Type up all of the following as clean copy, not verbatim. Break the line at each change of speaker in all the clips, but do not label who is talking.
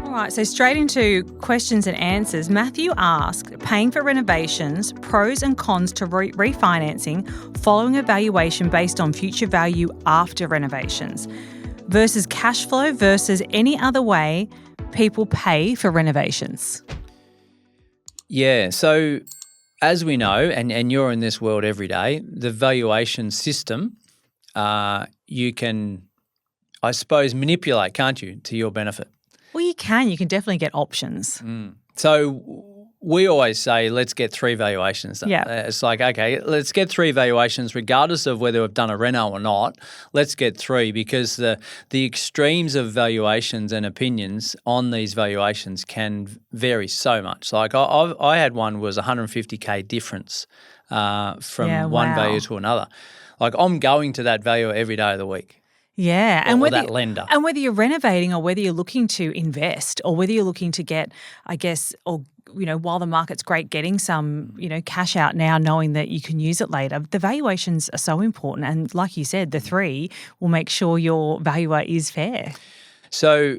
All right, so straight into questions and answers. Matthew asked, paying for renovations, pros and cons to refinancing following a valuation based on future value after renovations versus cash flow versus any other way people pay for renovations.
Yeah, so as we know, and you're in this world every day, the valuation system, you can, I suppose, manipulate, can't you, to your benefit?
Well, you can. You can definitely get options.
So we always say, let's get 3 valuations done.
Yeah.
It's like, okay, let's get 3 valuations regardless of whether we've done a reno or not. Let's get 3 because the extremes of valuations and opinions on these valuations can vary so much. Like I had one was $150K difference from one value to another. Like I'm going to that value every day of the week.
Yeah,
and whether that lender,
and whether you're renovating or whether you're looking to invest or whether you're looking to get, I guess, or while the market's great, getting some cash out now, knowing that you can use it later. The valuations are so important, and like you said, the 3 will make sure your valuer is fair.
So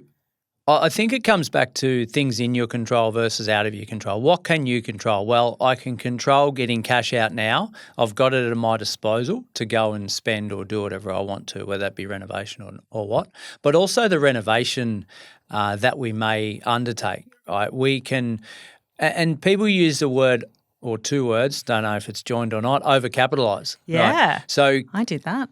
I think it comes back to things in your control versus out of your control. What can you control? Well, I can control getting cash out now. I've got it at my disposal to go and spend or do whatever I want to, whether that be renovation or what. But also the renovation that we may undertake, right? We can, and people use the word or 2 words, don't know if it's joined or not, overcapitalise.
Yeah.
Right? So
I did that.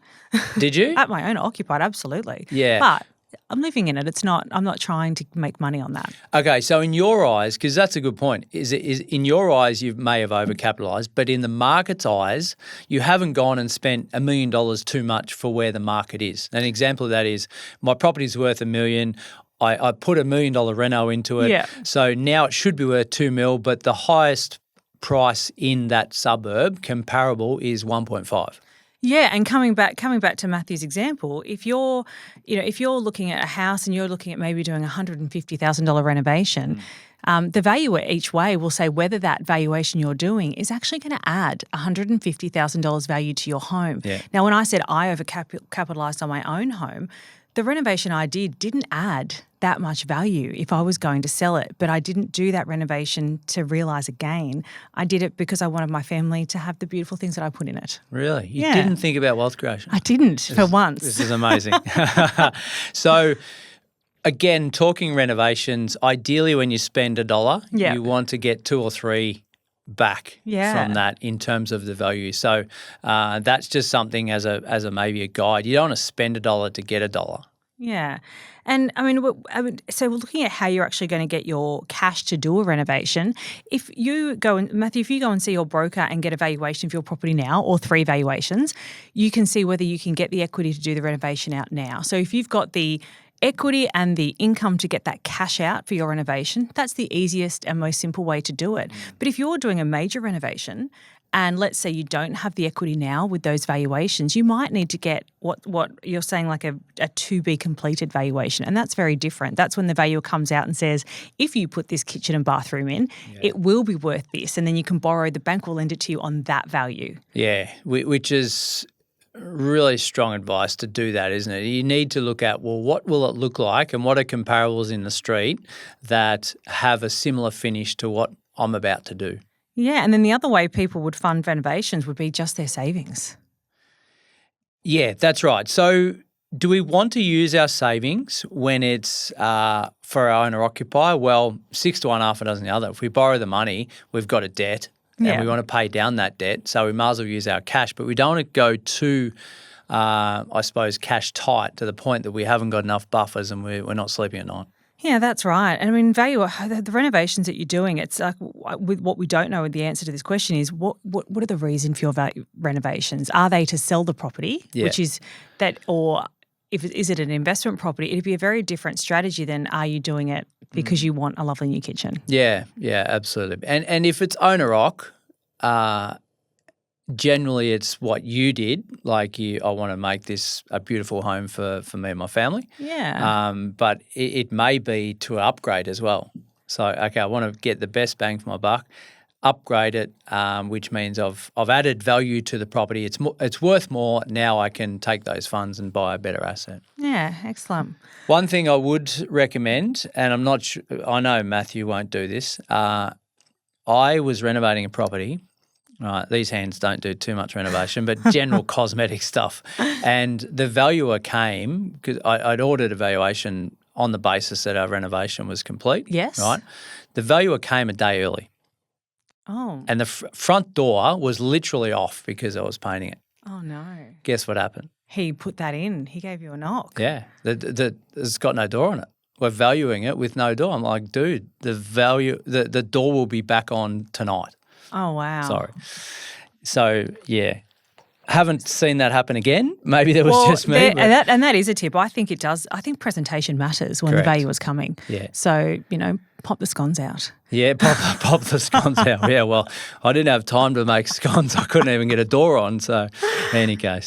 Did you?
At my own occupied, absolutely.
Yeah.
But I'm living in it. I'm not trying to make money on that.
Okay, so in your eyes, because that's a good point, is in your eyes you may have overcapitalised, but in the market's eyes, you haven't gone and spent $1 million too much for where the market is. An example of that is my property's worth $1 million. I put $1 million reno into it, so now it should be worth $2 million, but the highest price in that suburb comparable is 1.5.
Yeah, and coming back to Matthew's example, if you're looking at a house and you're looking at maybe doing a $150,000 renovation, the valuer each way will say whether that valuation you're doing is actually going to add $150,000 value to your home.
Yeah.
Now, when I said I overcapitalised on my own home, the renovation I didn't add that much value if I was going to sell it, but I didn't do that renovation to realise a gain. I did it because I wanted my family to have the beautiful things that I put in it.
Really? You didn't think about wealth creation?
I didn't for once.
This is amazing. So, again, talking renovations, ideally when you spend $1, you want to get 2 or 3 back from that in terms of the value. So that's just something as a maybe a guide. You don't want to spend $1 to get $1.
Yeah. And so we're looking at how you're actually going to get your cash to do a renovation. If you go and see your broker and get a valuation of your property now or 3 valuations, you can see whether you can get the equity to do the renovation out now. So if you've got the equity and the income to get that cash out for your renovation, that's the easiest and most simple way to do it. But if you're doing a major renovation and let's say you don't have the equity now with those valuations, you might need to get what you're saying like a to be completed valuation, and that's very different. That's when the valuer comes out and says, if you put this kitchen and bathroom in, it will be worth this, and then you can borrow, the bank will lend it to you on that value. Yeah,
which is really strong advice to do that, isn't it? You need to look at, well, what will it look like and what are comparables in the street that have a similar finish to what I'm about to do.
Yeah, and then the other way people would fund renovations would be just their savings.
Yeah, that's right. So do we want to use our savings when it's for our owner-occupier? Well, 6 to 1, half a dozen the other. If we borrow the money, we've got a debt and we want to pay down that debt, so we might as well use our cash. But we don't want to go too, I suppose, cash tight to the point that we haven't got enough buffers and we're not sleeping at night.
Yeah, that's right. And I mean, the renovations that you're doing, it's like with what we don't know the answer to this question is what are the reason for your renovations? Are they to sell the property, which is that, or is it an investment property? It'd be a very different strategy than are you doing it because you want a lovely new kitchen? Yeah,
absolutely. And if it's owner-occ, generally it's what you did, like I want to make this a beautiful home for me and my family.
Yeah.
But it may be to upgrade as well. So, okay, I want to get the best bang for my buck. upgrade it, which means I've added value to the property. It's worth more. Now I can take those funds and buy a better asset.
Yeah, excellent.
One thing I would recommend, and I'm not sure, I know Matthew won't do this. I was renovating a property. Right, these hands don't do too much renovation, but general cosmetic stuff. And the valuer came because I'd ordered a valuation on the basis that our renovation was complete.
Yes.
Right. The valuer came a day early.
Oh.
And the front door was literally off because I was painting it.
Oh, no.
Guess what happened?
He put that in. He gave you a knock.
Yeah. It's got no door on it. We're valuing it with no door. I'm like, dude, the door will be back on tonight.
Oh, wow.
Sorry. So, yeah. Haven't seen that happen again. Maybe there was just me.
And that is a tip. I think it does. I think presentation matters when
Correct.
the valuer's coming.
Yeah.
So, pop the scones out.
Yeah, pop the scones out. Yeah, well, I didn't have time to make scones. I couldn't even get a door on. So, in any case.